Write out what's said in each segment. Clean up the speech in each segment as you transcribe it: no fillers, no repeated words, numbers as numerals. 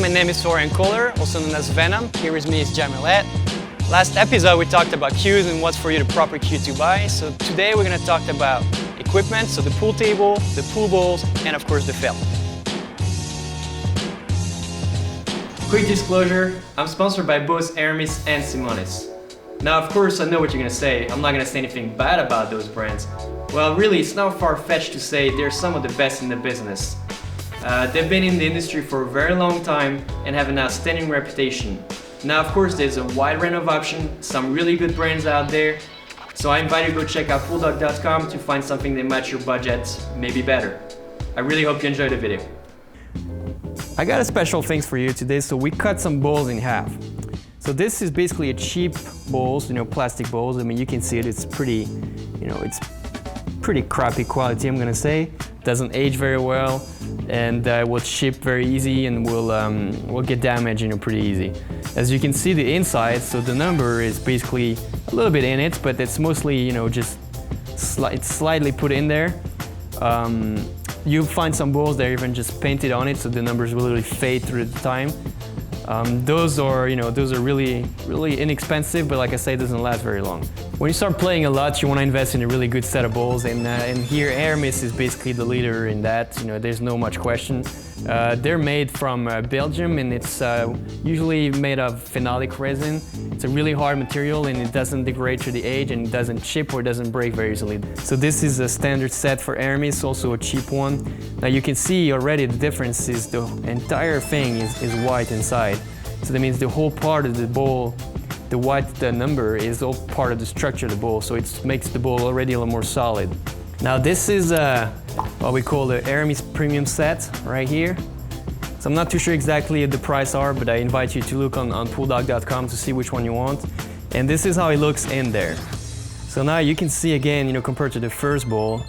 my name is Florian, also known as Venom. Here with me is Jamilette. Last episode we talked about cues and what's for you the proper cue to buy. So today we're going to talk about equipment, so the pool table, the pool balls, and of course the felt. Quick disclosure, I'm sponsored by both Hermes and Simonis. Now of course I know what you're going to say, I'm not going to say anything bad about those brands. Well really, it's not far-fetched to say they're some of the best in the business. They've been in the industry for a very long time and have an outstanding reputation. Now of course there's a wide range of options, some really good brands out there. So I invite you to go check out pooldog.com to find something that matches your budget, maybe better. I really hope you enjoyed the video. I got a special things for you today, so we cut some bowls in half. So this is basically a cheap bowls, plastic bowls. I mean, you can see it, it's pretty, it's pretty crappy quality, I'm gonna say. Doesn't age very well, and will ship very easy and will get damaged, pretty easy. As you can see the inside, so the number is basically a little bit in it, but it's mostly, just slightly put in there. You'll find some bowls that are even just painted on it, so the numbers will literally fade through the time. Those are really inexpensive, but like I say, it doesn't last very long. When you start playing a lot, you want to invest in a really good set of bowls, and here Hermes is basically the leader in that. There's no much question. They're made from Belgium, and it's usually made of phenolic resin. It's a really hard material, and it doesn't degrade through the age, and it doesn't chip or doesn't break very easily. So this is a standard set for Hermes, also a cheap one. Now you can see already the difference is the entire thing is white inside. So that means the whole part of the bowl, the white number is all part of the structure of the bowl, so it makes the bowl already a little more solid. Now this is what we call the Hermes premium set right here. So I'm not too sure exactly what the price are, but I invite you to look on pooldog.com to see which one you want. And this is how it looks in there. So now you can see again, compared to the first bowl,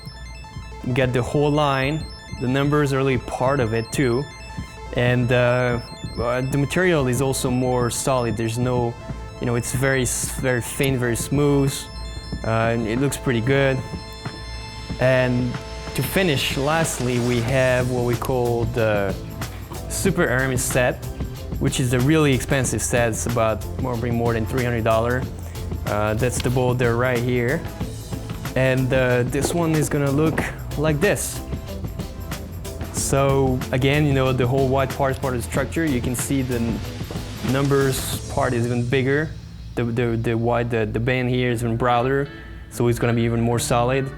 you get the whole line. The numbers are really part of it too. And the material is also more solid. There's no, it's very thin, very smooth. It looks pretty good. And to finish, lastly, we have what we call the Super Hermes set, which is a really expensive set. It's about more than $300. That's the bowl there right here. And this one is gonna look like this. So again, the whole white part is part of the structure. You can see the numbers part is even bigger. The band here is even broader, so it's gonna be even more solid.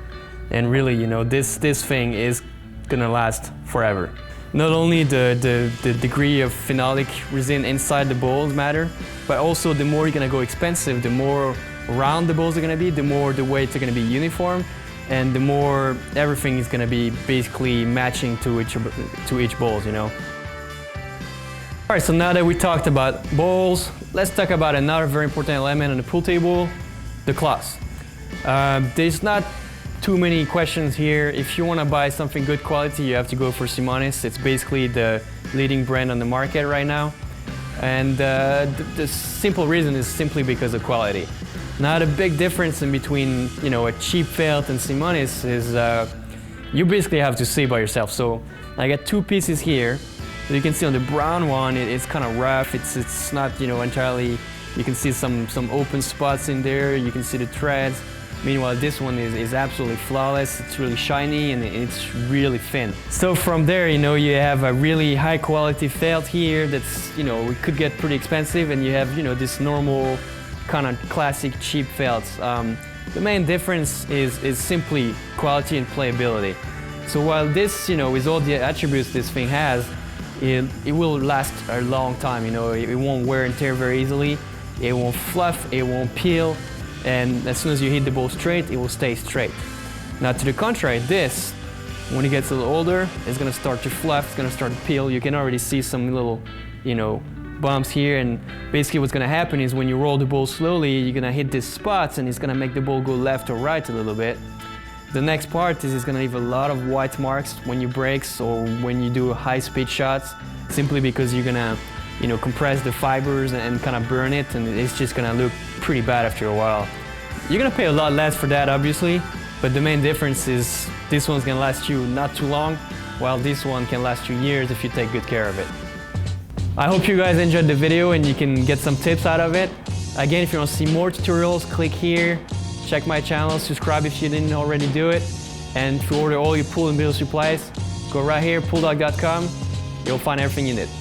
And really, this thing is gonna last forever. Not only the degree of phenolic resin inside the bowls matter, but also the more you're gonna go expensive, the more round the bowls are gonna be, the more the weights are gonna be uniform, and the more everything is gonna be basically matching to each bowls, All right, so now that we talked about bowls, let's talk about another very important element on the pool table, the cloths. There's not too many questions here. If you want to buy something good quality, you have to go for Simonis. It's basically the leading brand on the market right now. And the simple reason is simply because of quality. Now the big difference in between a cheap felt and Simonis is you basically have to see by yourself. So I got two pieces here. So you can see on the brown one, it's kind of rough. It's not entirely. You can see some open spots in there. You can see the threads. Meanwhile, this one is absolutely flawless. It's really shiny and it's really thin. So from there, you have a really high quality felt here that's, it could get pretty expensive, and you have, this normal kind of classic cheap felts. The main difference is simply quality and playability. So while this, with all the attributes this thing has, it will last a long time. It won't wear and tear very easily. It won't fluff, it won't peel. And as soon as you hit the ball straight, it will stay straight. Now to the contrary, this, when it gets a little older, it's gonna start to fluff, it's gonna start to peel. You can already see some little, bumps here, and basically what's gonna happen is when you roll the ball slowly, you're gonna hit these spots and it's gonna make the ball go left or right a little bit. The next part is it's gonna leave a lot of white marks when you breaks or when you do high-speed shots, simply because you're gonna compress the fibers and kind of burn it, and it's just gonna look pretty bad after a while. You're gonna pay a lot less for that, obviously, but the main difference is this one's gonna last you not too long, while this one can last you years if you take good care of it. I hope you guys enjoyed the video and you can get some tips out of it. Again, if you want to see more tutorials, click here, check my channel, subscribe if you didn't already do it, and to order all your pool and billiard supplies, go right here, pooldog.com, you'll find everything you need.